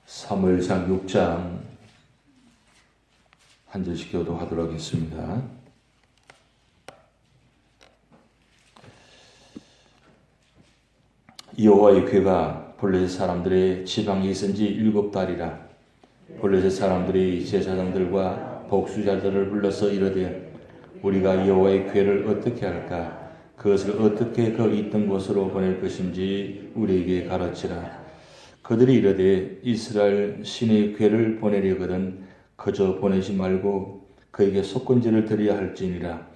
사무엘상 6장 한 절씩 교도하도록 하겠습니다. 여호와의 괴가 블레셋 사람들의 지방에 있은 지 7달이라. 블레셋 사람들이 제사장들과 복수자들을 불러서 이르되 우리가 여호와의 괴를 어떻게 할까? 그것을 어떻게 그 있던 곳으로 보낼 것인지 우리에게 가르치라. 그들이 이르되 이스라엘 신의 괴를 보내려거든 그저 보내지 말고 그에게 속건제를 드려야 할지니라.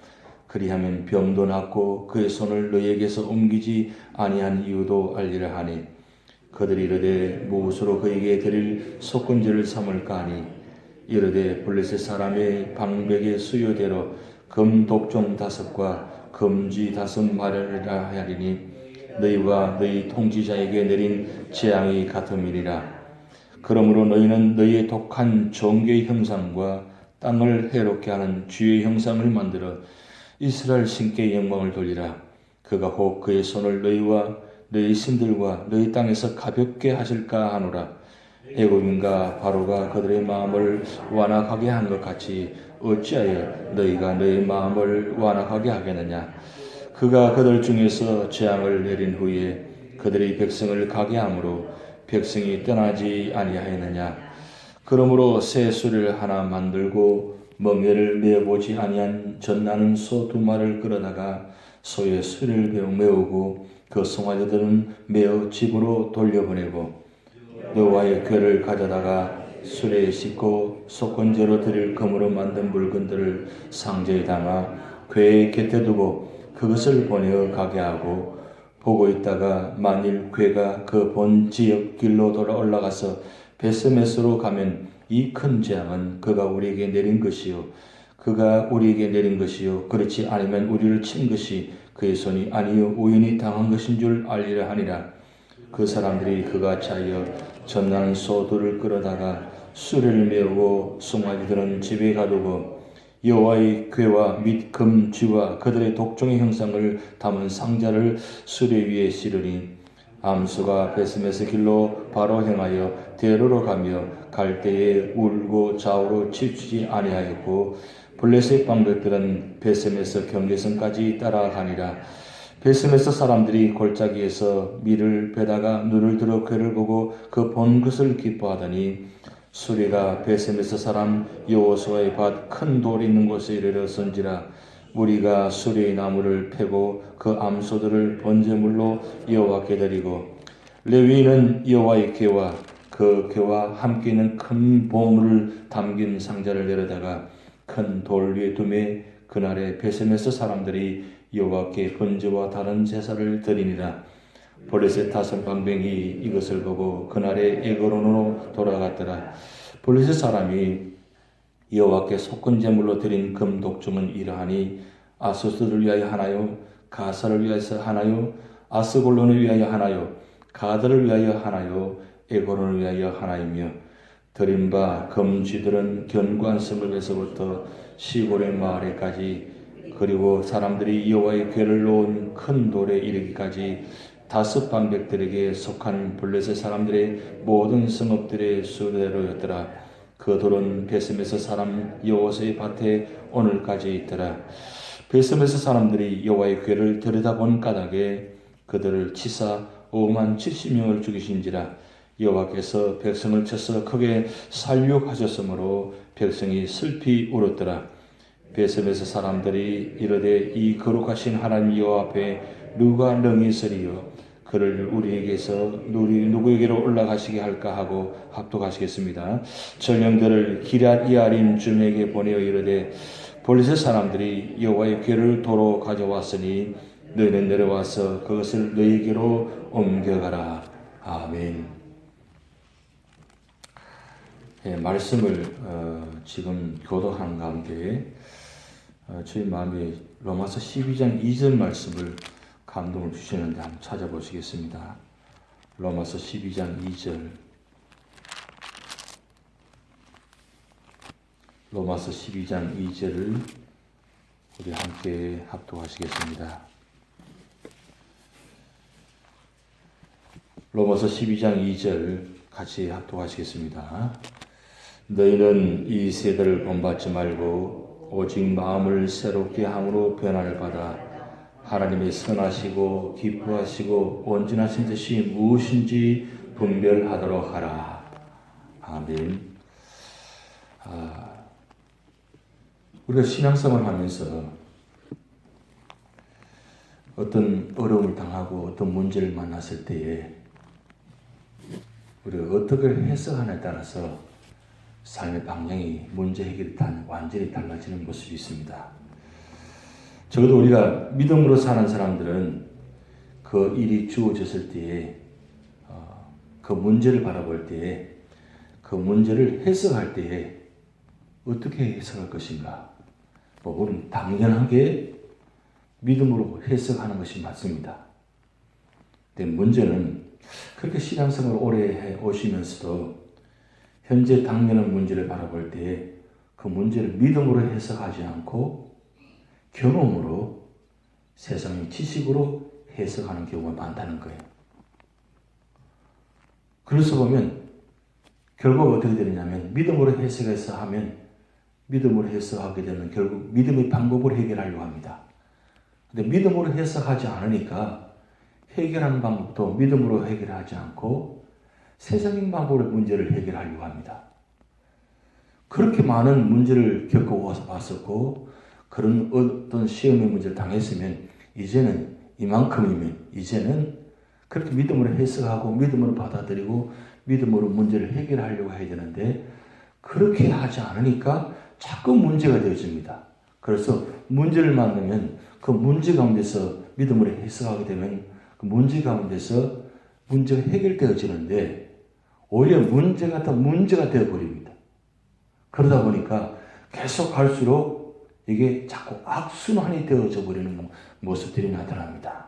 그리하면 병도 낫고 그의 손을 너희에게서 옮기지 아니한 이유도 알리라 하니 그들이 이르되 무엇으로 그에게 드릴 속건제를 삼을까 하니 이르되 블레셋 사람의 방백의 수요대로 금 독종 5과 금쥐 5 마련하라 하리니 너희와 너희 통치자에게 내린 재앙이 같음이니라. 그러므로 너희는 너희의 독한 종교의 형상과 땅을 해롭게 하는 주의 형상을 만들어 이스라엘 신께 영광을 돌리라. 그가 혹 그의 손을 너희와 너희 신들과 너희 땅에서 가볍게 하실까 하노라. 애굽인과 바로가 그들의 마음을 완악하게 한 것 같이 어찌하여 너희가 너희 마음을 완악하게 하겠느냐. 그가 그들 중에서 재앙을 내린 후에 그들의 백성을 가게 함으로 백성이 떠나지 아니하였느냐. 그러므로 새 수레를 하나 만들고 멍에를 메어보지 아니한 젖나는 소 2마리를 끌어다가 소의 수레를 메우고 그 송아지들은 메어 집으로 돌려보내고 여호와의 궤를 가져다가 수레에 싣고 속건제로 드릴 금으로 만든 물건들을 상자에 담아 궤의 곁에 두고 그것을 보내어 가게 하고 보고 있다가 만일 궤가 그 본 지역 길로 돌아 올라가서 베스메스로 가면 이 큰 재앙은 그가 우리에게 내린 것이요 그렇지 않으면 우리를 친 것이 그의 손이 아니요 우연히 당한 것인 줄 알리라 하니라. 그 사람들이 그같이 하여 젖나는 소들을 끌어다가 수레를 메우고 송아지들은 집에 가두고 여호와의 궤와 및 금쥐와 그들의 독종의 형상을 담은 상자를 수레 위에 실으니 암수가 베스메스 길로 바로 행하여 대로로 가며 갈 때에 울고 좌우로 치우치지 아니하였고 블레셋 방백들은 베스메스 경계선까지 따라가니라. 베스메스 사람들이 골짜기에서 밀을 베다가 눈을 들어 궤를 보고 그 본 것을 기뻐하더니 수레가 베스메스 사람 여호수아의 밭 큰 돌이 있는 곳에 이르렀은지라. 우리가 수레의 나무를 패고 그 암소들을 번제물로 여호와께 드리고 레위인은 여호와의 궤와 그 궤와 함께 있는 큰 보물을 담긴 상자를 내려다가 큰 돌 위에 두매 그날에 베스메스 사람들이 여호와께 번제와 다른 제사를 드리니라. 블레셋 5 방백이 이것을 보고 그날에 에그론으로 돌아갔더라. 블레셋 사람이 여호와께 속건제물로 드린 금 독종은 이러하니 아소스를 위하여 하나요? 가사를 위하여 하나요? 아스골론을 위하여 하나요? 가드를 위하여 하나요? 에그론을 위하여 하나이며 드린 바 금쥐들은 견고한 스물에서부터 시골의 마을에까지 그리고 사람들이 여호와의 궤를 놓은 큰 돌에 이르기까지 5 방백들에게 속한 블레셋 사람들의 모든 성읍들의 수레로였더라. 그 돌은 베스메스 사람 여호수아의 밭에 오늘까지 있더라. 베스메스 사람들이 여호와의 궤를 들여다본 까닭에 그들을 치사 50,070명을 죽이신지라. 여호와께서 백성을 쳐서 크게 살육하셨으므로 백성이 슬피 울었더라. 베스메스 사람들이 이르되 이 거룩하신 하나님 여호와 앞에 누가 능히 서리요? 그를 우리에게서 누구에게로 올라가시게 할까 하고 합독하시겠습니다. 전령들을 기럇 이아림 줌에게 보내어 이르되 블레셋 사람들이 여호와의 궤를 도로 가져왔으니 너희는 내려와서 그것을 너희에게로 옮겨가라. 아멘. 네, 말씀을 지금 교도하는 가운데 저희 마음에 로마서 12장 2절 말씀을 감동을 주시는데 한번 찾아보시겠습니다. 로마서 12장 2절. 로마서 12장 2절을 우리 함께 합독하시겠습니다. 로마서 12장 2절 같이 합독하시겠습니다. 너희는 이 세대를 본받지 말고 오직 마음을 새롭게 함으로 변화를 받아 하나님의 선하시고 기뻐하시고 온전하신 뜻이 무엇인지 분별하도록 하라. 아멘. 우리가 신앙생활을 하면서 어떤 어려움을 당하고 어떤 문제를 만났을 때에 우리가 어떻게 해석하느냐에 따라서 삶의 방향이 문제 해결이 완전히 달라지는 모습이 있습니다. 적어도 우리가 믿음으로 사는 사람들은 그 일이 주어졌을 때에 그 문제를 바라볼 때에 그 문제를 해석할 때에 어떻게 해석할 것인가? 우리는 당연하게 믿음으로 해석하는 것이 맞습니다. 근데 문제는 그렇게 신앙생활을 오래 해 오시면서도 현재 당면한 문제를 바라볼 때 그 문제를 믿음으로 해석하지 않고 경험으로 세상의 지식으로 해석하는 경우가 많다는 거예요. 그래서 보면 결국 어떻게 되느냐면 믿음으로 해석해서 하면 믿음으로 해석하게 되면 결국 믿음의 방법으로 해결하려고 합니다. 근데 믿음으로 해석하지 않으니까 해결하는 방법도 믿음으로 해결하지 않고 세상인 방법으로 문제를 해결하려고 합니다. 그렇게 많은 문제를 겪어와서 봤었고 그런 어떤 시험의 문제를 당했으면 이제는 이만큼이면 이제는 그렇게 믿음으로 해석하고 믿음으로 받아들이고 믿음으로 문제를 해결하려고 해야 되는데 그렇게 하지 않으니까 자꾸 문제가 되어집니다. 그래서 문제를 만나면 그 문제 가운데서 믿음으로 해석하게 되면 그 문제 가운데서 문제가 해결되어지는데 오히려 문제가 더 문제가 되어버립니다. 그러다 보니까 계속 갈수록 이게 자꾸 악순환이 되어져 버리는 모습들이 나타납니다.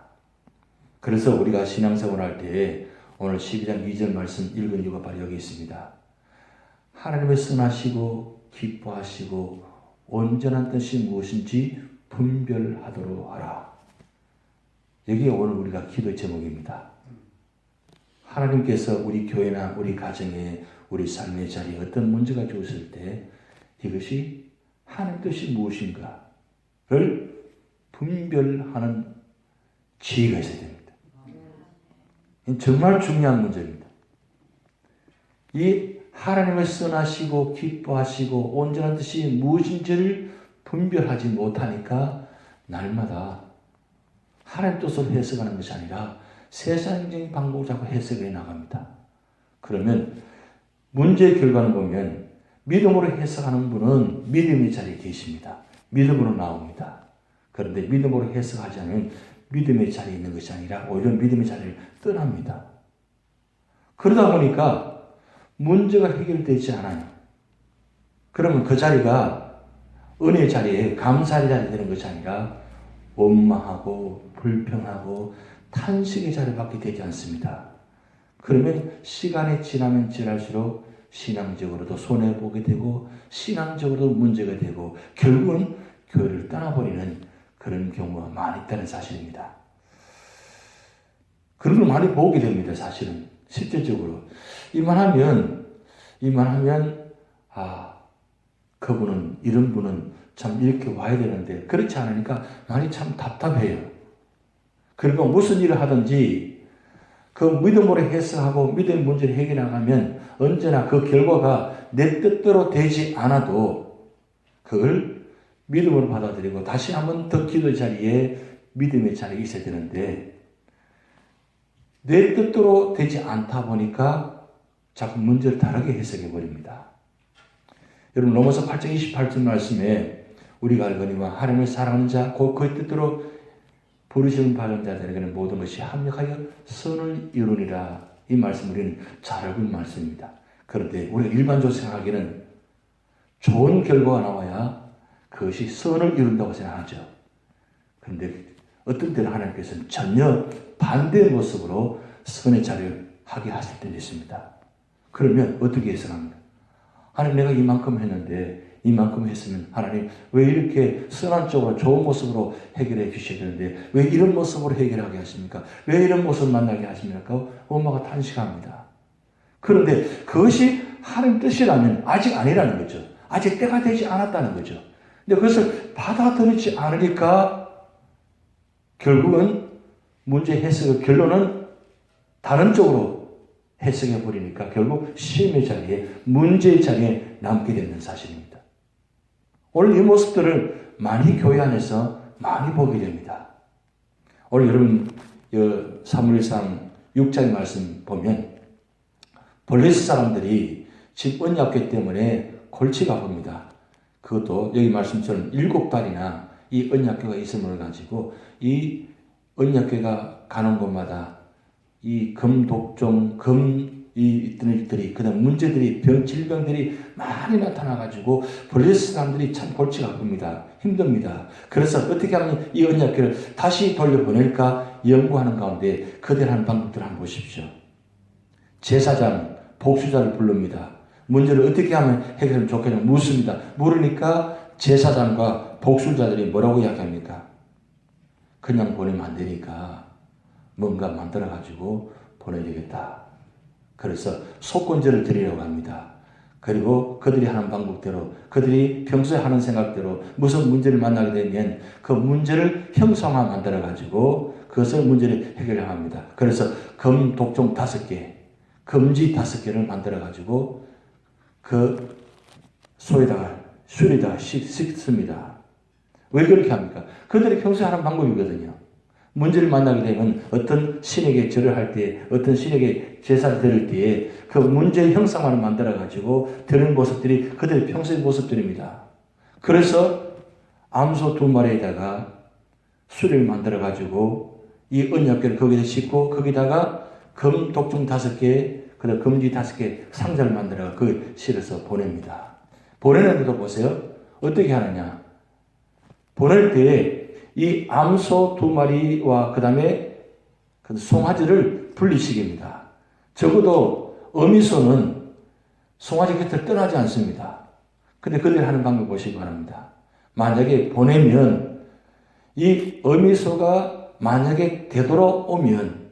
그래서 우리가 신앙생활 할 때 오늘 12장 2절 말씀 읽은 이유가 바로 여기 있습니다. 하나님의 선하시고 기뻐하시고 온전한 뜻이 무엇인지 분별하도록 하라. 여기에 오늘 우리가 기도의 제목입니다. 하나님께서 우리 교회나 우리 가정에 우리 삶의 자리에 어떤 문제가 주었을 때 이것이 하나님 뜻이 무엇인가를 분별하는 지혜가 있어야 됩니다. 정말 중요한 문제입니다. 이 하나님의 선하시고 기뻐하시고 온전한 뜻이 무엇인지를 분별하지 못하니까 날마다 하나님 뜻을 해석하는 것이 아니라 세상적인 방법을 자꾸 해석해 나갑니다. 그러면 문제의 결과는 보면 믿음으로 해석하는 분은 믿음의 자리에 계십니다. 믿음으로 나옵니다. 그런데 믿음으로 해석하지 않으면 믿음의 자리에 있는 것이 아니라 오히려 믿음의 자리를 떠납니다. 그러다 보니까 문제가 해결되지 않아요. 그러면 그 자리가 은혜의 자리에 감사의 자리가 되는 것이 아니라 원망하고 불평하고 탄식의 자리밖에 되지 않습니다. 그러면 시간이 지나면 지날수록 신앙적으로도 손해보게 되고 신앙적으로도 문제가 되고 결국은 교회를 떠나버리는 그런 경우가 많이 있다는 사실입니다. 그런 걸 많이 보게 됩니다. 사실은 실제적으로 이만하면 그분은 이런 분은 참 이렇게 와야 되는데 그렇지 않으니까 많이 참 답답해요. 그리고 무슨 일을 하든지 그 믿음으로 해석하고 믿음의 문제를 해결하면 언제나 그 결과가 내 뜻대로 되지 않아도 그걸 믿음으로 받아들이고 다시 한번 더 기도의 자리에 믿음의 자리에 있어야 되는데 내 뜻대로 되지 않다 보니까 자꾸 문제를 다르게 해석해 버립니다. 여러분 로마서 8장 28절 말씀에 우리가 알거니와 하나님을 사랑하는 자 곧 그의 뜻대로 부르시는 바른 자들에게는 모든 것이 합력하여 선을 이루니라. 이 말씀 우리는 잘 알고 있는 말씀입니다. 그런데 우리가 일반적으로 생각하기에는 좋은 결과가 나와야 그것이 선을 이룬다고 생각하죠. 그런데 어떤 때는 하나님께서는 전혀 반대의 모습으로 선의 자리를 하게 하실 때도 있습니다. 그러면 어떻게 해석합니까? 하나님 내가 이만큼 했는데 이만큼 했으면 하나님 왜 이렇게 선한 쪽으로 좋은 모습으로 해결해 주셔야 되는데 왜 이런 모습으로 해결하게 하십니까? 왜 이런 모습을 만나게 하십니까? 엄마가 탄식합니다. 그런데 그것이 하나님 뜻이라면 아직 아니라는 거죠. 아직 때가 되지 않았다는 거죠. 근데 그것을 받아들이지 않으니까 결국은 문제 해석의 결론은 다른 쪽으로 해석해 버리니까 결국 시험의 자리에, 문제의 자리에 남게 되는 사실입니다. 오늘 이 모습들을 많이 교회 안에서 많이 보게 됩니다. 오늘 여러분 사무엘상 6장의 말씀 보면 블레셋 사람들이 집 언약궤 때문에 골치가 아픕니다. 그것도 여기 말씀처럼 7달이나 이 언약궤가 있음을 가지고 이 언약궤가 가는 곳마다 이 금독종, 있던 일들이, 그 다음 문제들이, 질병들이 많이 나타나가지고 블레셋 사람들이 참 골치가 아픕니다. 힘듭니다. 그래서 어떻게 하면 이 언약궤를 다시 돌려보낼까 연구하는 가운데 그들 하는 방법들을 한번 보십시오. 제사장, 복수자를 부릅니다. 문제를 어떻게 하면 해결하면 좋겠냐고 묻습니다. 물으니까 제사장과 복수자들이 뭐라고 이야기합니까? 그냥 보내면 안 되니까 뭔가 만들어가지고 보내야 되겠다. 그래서 속건제를 드리려고 합니다. 그리고 그들이 하는 방법대로, 그들이 평소에 하는 생각대로 무슨 문제를 만나게 되면 그 문제를 형상화 만들어가지고 그것을 문제를 해결해야 합니다. 그래서 금독종 5개, 금지 5개를 만들어가지고 그 소에다가 술에다가 씻습니다. 왜 그렇게 합니까? 그들이 평소에 하는 방법이거든요. 문제를 만나게 되면 어떤 신에게 절을 할 때, 어떤 신에게 제사를 드릴 때에 그 문제의 형상화를 만들어가지고 드리는 모습들이 그들의 평소의 모습들입니다. 그래서 암소 2마리에다가 술을 만들어가지고 이 언약궤를 거기다 싣고 거기다가 금 독종 5개, 그다음 금지 5개 상자를 만들어 그 실어서 보냅니다. 보내는데도 보세요. 어떻게 하느냐. 보낼 때 이 암소 2마리와 그 다음에 송아지를 분리시킵니다. 적어도 어미소는 송아지 곁을 떠나지 않습니다. 근데 그들이 하는 방법 보시기 바랍니다. 만약에 보내면 이 어미소가 만약에 되돌아오면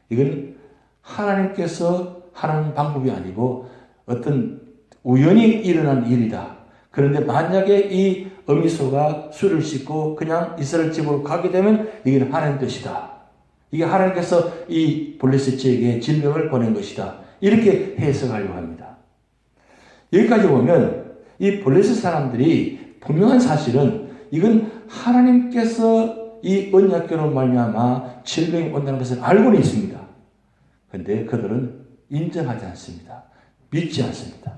이건 하나님께서 하는 방법이 아니고 어떤 우연히 일어난 일이다. 그런데 만약에 이 어미소가 술을 씻고 그냥 이스라엘 집으로 가게 되면 이게 하나님 뜻이다. 이게 하나님께서 이 블레셋에게 질병을 보낸 것이다. 이렇게 해석하려고 합니다. 여기까지 보면 이 블레셋 사람들이 분명한 사실은 이건 하나님께서 이 언약궤로 말미암아 질병이 온다는 것을 알고는 있습니다. 그런데 그들은 인정하지 않습니다. 믿지 않습니다.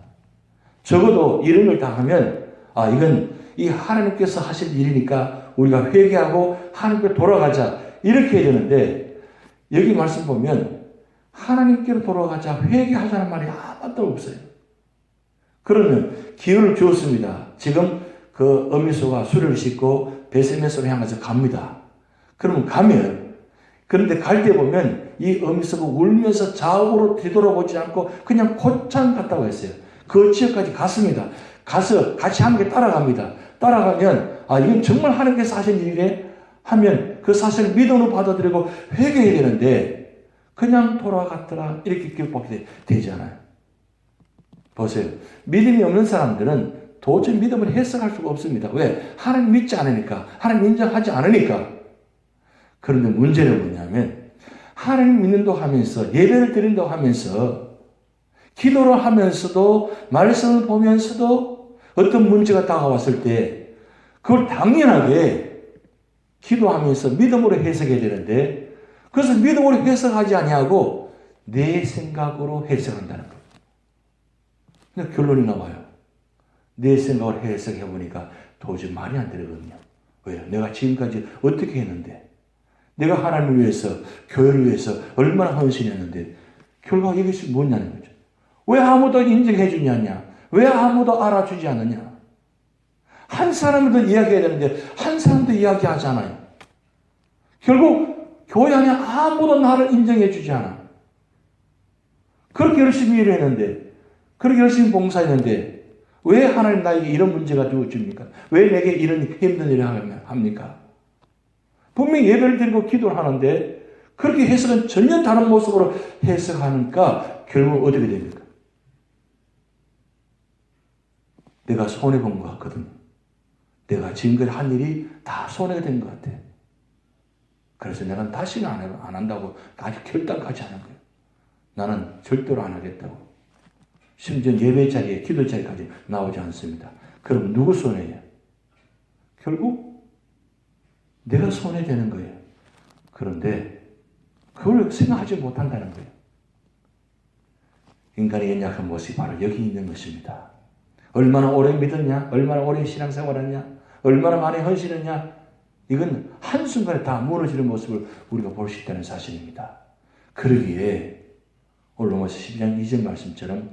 적어도 이런 걸 당하면 이건 이 하나님께서 하실 일이니까 우리가 회개하고 하나님께 돌아가자 이렇게 해야 되는데 여기 말씀 보면 하나님께로 돌아가자 회개하자는 말이 하나도 없어요. 그러면 기회를 주었습니다. 지금 그 어미소가 술을 씻고 베세메스로 향해서 갑니다. 그러면 그런데 갈 때 보면 이 어미소가 울면서 좌우로 뒤돌아보지 않고 그냥 곧장 갔다고 했어요. 그 지역까지 갔습니다. 가서 같이 함께 따라갑니다. 따라가면 이건 정말 하나님께서 하신 일이래 하면 그 사실을 믿음으로 받아들이고 회개해야 되는데 그냥 돌아갔더라 이렇게 기록하게 되잖아요. 보세요. 믿음이 없는 사람들은 도저히 믿음을 해석할 수가 없습니다. 왜? 하나님 믿지 않으니까. 하나님 인정하지 않으니까. 그런데 문제는 뭐냐면 하나님 믿는다고 하면서 예배를 드린다고 하면서 기도를 하면서도 말씀을 보면서도 어떤 문제가 다가왔을 때 그걸 당연하게 기도하면서 믿음으로 해석해야 되는데 그것을 믿음으로 해석하지 아니하고 내 생각으로 해석한다는 거예요. 근데 결론이 나와요. 내 생각을 해석해 보니까 도저히 말이 안 되거든요. 왜요? 내가 지금까지 어떻게 했는데 내가 하나님을 위해서 교회를 위해서 얼마나 헌신했는데 결과가 이것이 뭐냐는 거죠. 왜 아무도 인정해 주지 않냐? 왜 아무도 알아주지 않느냐? 한 사람도 이야기해야 되는데 한 사람도 이야기하지 않아요. 결국 교회 안에 아무도 나를 인정해 주지 않아. 그렇게 열심히 일했는데 그렇게 열심히 봉사했는데 왜 하나님 나에게 이런 문제가 주어집니까? 왜 내게 이런 힘든 일을 합니까? 분명히 예배를 드리고 기도를 하는데 그렇게 해석은 전혀 다른 모습으로 해석하니까 결국 어떻게 됩니까? 내가 손해본 것 같거든. 내가 지금까지 한 일이 다 손해가 된 것 같아. 그래서 내가 다시는 안 한다고 아직 결단까지 하는 거예요. 나는 절대로 안 하겠다고. 심지어 예배 자리에, 기도 자리까지 나오지 않습니다. 그럼 누구 손해예요? 결국 내가 손해되는 거예요. 그런데 그걸 생각하지 못한다는 거예요. 인간의 연약한 모습이 바로 여기 있는 것입니다. 얼마나 오래 믿었냐? 얼마나 오래 신앙생활했냐? 얼마나 많이 헌신했냐? 이건 한순간에 다 무너지는 모습을 우리가 볼 수 있다는 사실입니다. 그러기에 오늘 로마서 12장 2절 말씀처럼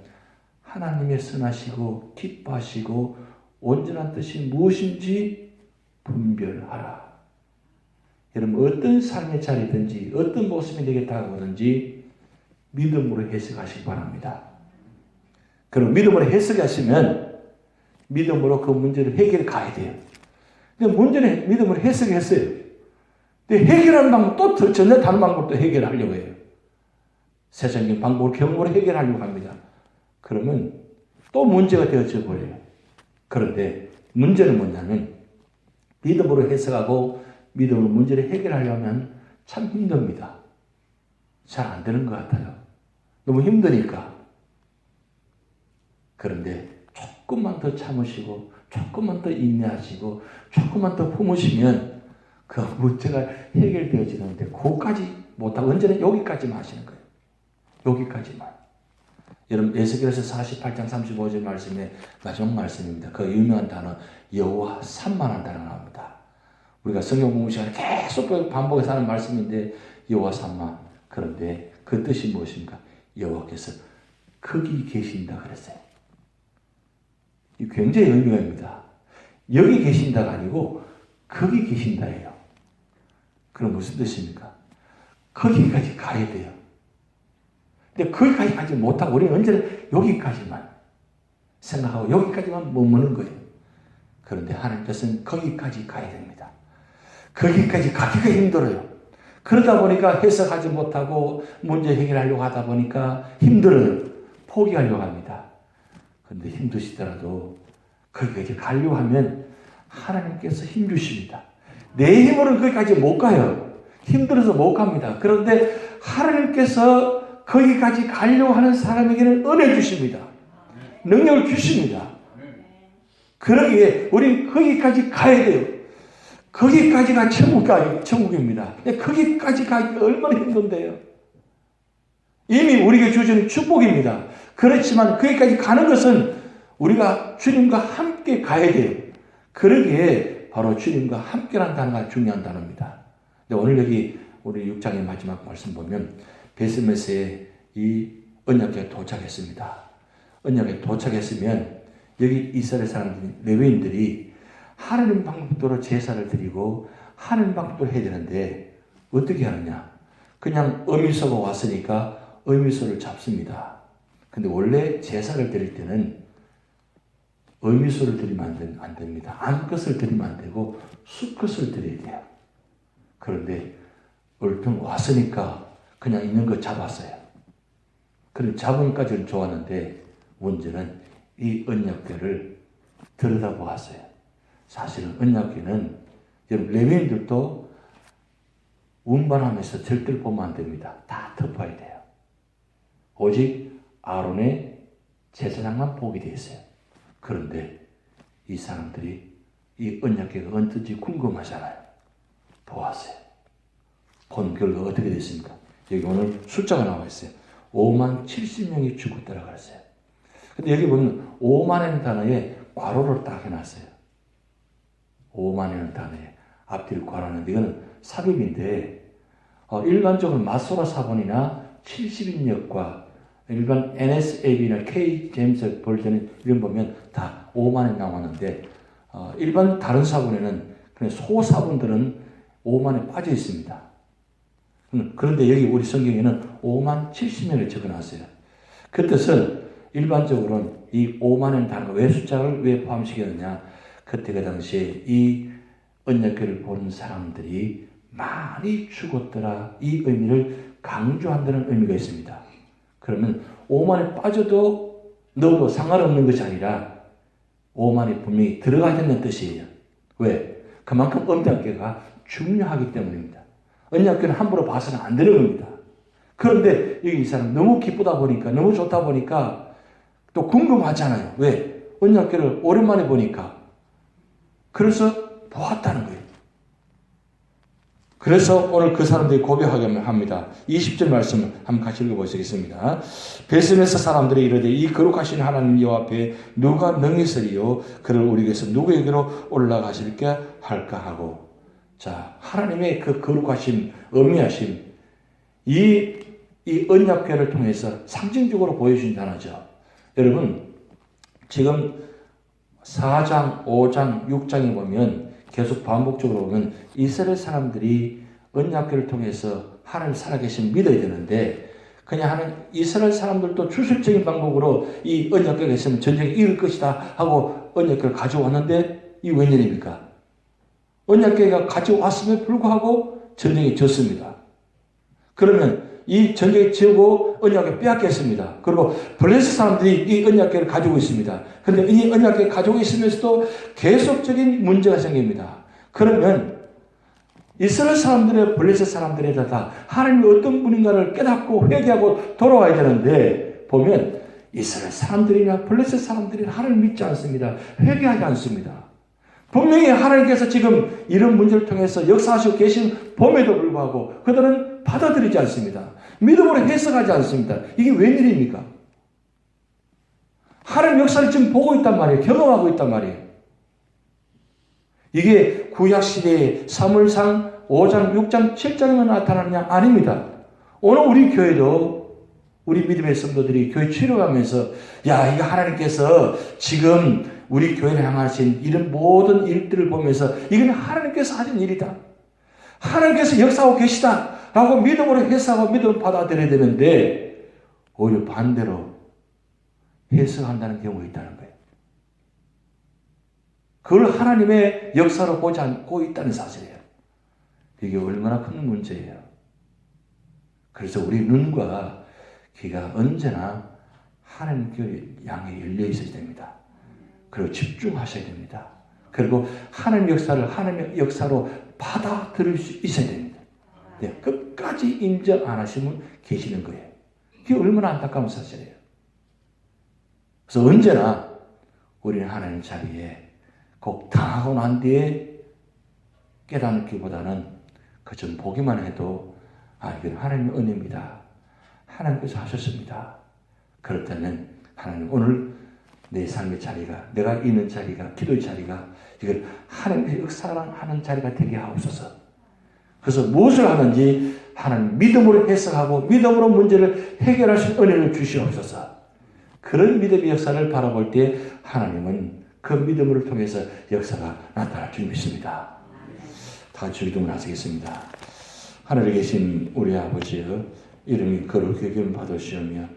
하나님의 선하시고 기뻐하시고 온전한 뜻이 무엇인지 분별하라. 여러분 어떤 삶의 자리든지 어떤 모습이 내게 다가오든지 믿음으로 해석하시기 바랍니다. 그럼 믿음으로 해석하시면 믿음으로 그 문제를 해결해 가야 돼요. 근데 문제는 믿음으로 해석했어요. 근데 해결하는 방법 또 전혀 다른 방법도 해결하려고 해요. 세상적인 방법을 경험으로 해결하려고 합니다. 그러면 또 문제가 되어져 버려요. 그런데 문제는 뭐냐면 믿음으로 해석하고 믿음으로 문제를 해결하려면 참 힘듭니다. 잘 안 되는 것 같아요. 너무 힘드니까. 그런데 조금만 더 참으시고 조금만 더 인내하시고 조금만 더 품으시면 그 문제가 해결되어지는데 그거까지 못하고 언제나 여기까지만 하시는 거예요. 여기까지만. 여러분 에스겔서 48장 35절 말씀의 마지막 말씀입니다. 그 유명한 단어 여호와 삼마라는 단어가 나옵니다. 우리가 성경 공부 시간에 계속 반복해서 하는 말씀인데 여호와 삼마. 그런데 그 뜻이 무엇입니까? 여호와께서 거기 계신다 그랬어요. 이 굉장히 의미가 있습니다. 여기 계신다가 아니고 거기 계신다예요. 그럼 무슨 뜻입니까? 거기까지 가야 돼요. 근데 거기까지 가지 못하고 우리는 언제나 여기까지만 생각하고 여기까지만 머무는 거예요. 그런데 하나님께서는 거기까지 가야 됩니다. 거기까지 가기가 힘들어요. 그러다 보니까 해석하지 못하고 문제 해결하려고 하다 보니까 힘들어요. 포기하려고 합니다. 그런데 힘드시더라도 거기까지 가려고 하면 하나님께서 힘 주십니다. 내 힘으로는 거기까지 못 가요. 힘들어서 못 갑니다. 그런데 하나님께서 거기까지 가려고 하는 사람에게는 은혜 주십니다. 능력을 주십니다. 그러기에 우리 거기까지 가야 돼요. 거기까지가 천국입니다. 거기까지 가기 얼마나 힘든데요. 이미 우리에게 주어진 축복입니다. 그렇지만 거기까지 가는 것은 우리가 주님과 함께 가야 돼요. 그러기에 바로 주님과 함께라는 단어가 중요한 단어입니다. 근데 오늘 여기 우리 6장의 마지막 말씀 보면 베스메스에 이 언약궤에 도착했습니다. 언약궤에 도착했으면 여기 이스라엘 사람들, 레위인들이 하나님 방법대로 제사를 드리고 하나님 방법대로 해야 되는데 어떻게 하느냐? 그냥 어미소가 왔으니까 어미소를 잡습니다. 근데 원래 제사를 드릴 때는 어미소를 드리면 안 됩니다. 암컷을 드리면 안 되고 수컷을 드려야 돼요. 그런데 얼른 왔으니까 그냥 있는 거 잡았어요. 그럼 잡은 까지는 좋았는데 문제는 이 언약궤를 들여다보았어요. 사실은 언약궤는 여러분 레위인들도 운반하면서 절대로 보면 안 됩니다. 다 덮어야 돼요. 오직 아론의 제사장만 보게 되어 있어요. 그런데 이 사람들이 이 언약궤가 어떤지 궁금하잖아요. 보았어요. 본 결과 어떻게 됐습니까? 여기 오늘 숫자가 나와 있어요. 5만 70명이 죽었다고 그랬어요. 근데 여기 보면 5만이라는 단어에 괄호를 딱 해놨어요. 5만이라는 단어에 앞뒤를 괄호하는데 이거는 삽입인데 일반적으로 마소라 사본이나 70인역과 일반 NSAB나 K 제임스 버전은 이런 보면 다 5만에 나왔는데 일반 다른 사본에는 그냥 소사본들은 5만에 빠져 있습니다. 그런데 여기 우리 성경에는 5만 70명을 적어놨어요. 그 뜻은 일반적으로는 이 5만의 단어가 왜 숫자를 왜 포함시켰느냐? 그때 그 당시에 이 언약궤를 보는 사람들이 많이 죽었더라. 이 의미를 강조한다는 의미가 있습니다. 그러면 오만에 빠져도 넣어도 상관없는 것이 아니라 오만이 분명히 들어가야 된다는 뜻이에요. 왜? 그만큼 언약궤가 중요하기 때문입니다. 언약궤는 함부로 봐서는 안 되는 겁니다. 그런데 여기 이 사람 너무 기쁘다 보니까, 너무 좋다 보니까 또 궁금하잖아요. 왜? 언약궤를 오랜만에 보니까. 그래서 보았다는 거예요. 그래서 오늘 그 사람들이 고백하게 합니다. 20절 말씀 한번 같이 읽어보시겠습니다. 베스메스 사람들이 이르되 이 거룩하신 하나님 여호와 앞에 누가 능히서리요 그를 우리에게서 누구에게로 올라가실게 할까 하고. 자, 하나님의 그 거룩하심, 엄미하심, 이 언약궤를 통해서 상징적으로 보여주신 단어죠. 여러분, 지금 4장, 5장, 6장에 보면 계속 반복적으로 보면 이스라엘 사람들이 언약궤를 통해서 하나님 살아계신 믿어야 되는데 그냥 이스라엘 사람들도 주술적인 방법으로 이 언약궤가 있으면 전쟁이 이길 것이다 하고 언약궤를 가져왔는데 이 웬일입니까? 언약궤가 가져왔음에 불구하고 전쟁이 졌습니다. 그러면 이 전쟁에 지고 언약궤를 빼앗겼습니다. 그리고 블레셋 사람들이 이 언약궤를 가지고 있습니다. 그런데 이 언약궤를 가지고 있으면서도 계속적인 문제가 생깁니다. 그러면 이스라엘 사람들의 블레셋 사람들에다가 하나님이 어떤 분인가를 깨닫고 회개하고 돌아와야 되는데 보면 이스라엘 사람들이나 블레셋 사람들이 하나님을 믿지 않습니다. 회개하지 않습니다. 분명히 하나님께서 지금 이런 문제를 통해서 역사하시고 계신 봄에도 불구하고 그들은 받아들이지 않습니다. 믿음으로 해석하지 않습니다. 이게 웬일입니까? 하나님 역사를 지금 보고 있단 말이에요. 경험하고 있단 말이에요. 이게 구약시대의 사무엘상 5장, 6장, 7장에만 나타나느냐? 아닙니다. 오늘 우리 교회도 우리 믿음의 성도들이 교회 치료하면서 야, 이거 하나님께서 지금 우리 교회를 향하신 이런 모든 일들을 보면서 이건 하나님께서 하신 일이다. 하나님께서 역사하고 계시다. 라고 믿음으로 해석하고 믿음을 받아들여야 되는데 오히려 반대로 해석한다는 경우가 있다는 거예요. 그걸 하나님의 역사로 보지 않고 있다는 사실이에요. 이게 얼마나 큰 문제예요. 그래서 우리 눈과 귀가 언제나 하나님께 향해 열려 있어야 됩니다. 그리고 집중하셔야 됩니다. 그리고 하나님의 역사를 하나님의 역사로 받아들일 수 있어야 됩니다. 네, 끝까지 인정 안 하시면 계시는 거예요. 그게 얼마나 안타까운 사실이에요. 그래서 언제나 우리는 하나님 자리에 꼭 당하고 난 뒤에 깨닫기보다는 그저 보기만 해도 이건 하나님의 은혜입니다. 하나님께서 하셨습니다. 그렇다면 하나님 오늘 내 삶의 자리가, 내가 있는 자리가, 기도의 자리가 이걸 하나님의 역사하는 자리가 되게 하옵소서. 그래서 무엇을 하는지 하나님 믿음으로 해석하고 믿음으로 문제를 해결할 수 있는 은혜를 주시옵소서. 그런 믿음의 역사를 바라볼 때 하나님은 그 믿음을 통해서 역사가 나타날 줄 믿습니다. 다 같이 기도를 하시겠습니다. 하늘에 계신 우리 아버지여, 이름이 거룩히 여김 받으시오며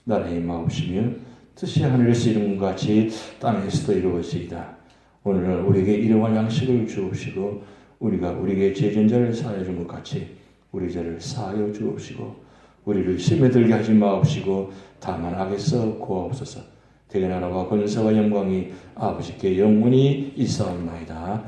나라의 마옵시며 뜻이 하늘에서 이룬 것 같이 땅에서도 이루어지이다. 오늘 우리에게 일용할 양식을 주옵시고 우리가 우리에게 죄전자를 사하여 준 것 같이 우리 죄를 사하여 주옵시고 우리를 시험에 들게 하지 마옵시고 다만 악에서 구하옵소서. 대개 나라와 권세와 영광이 아버지께 영원히 있사옵나이다.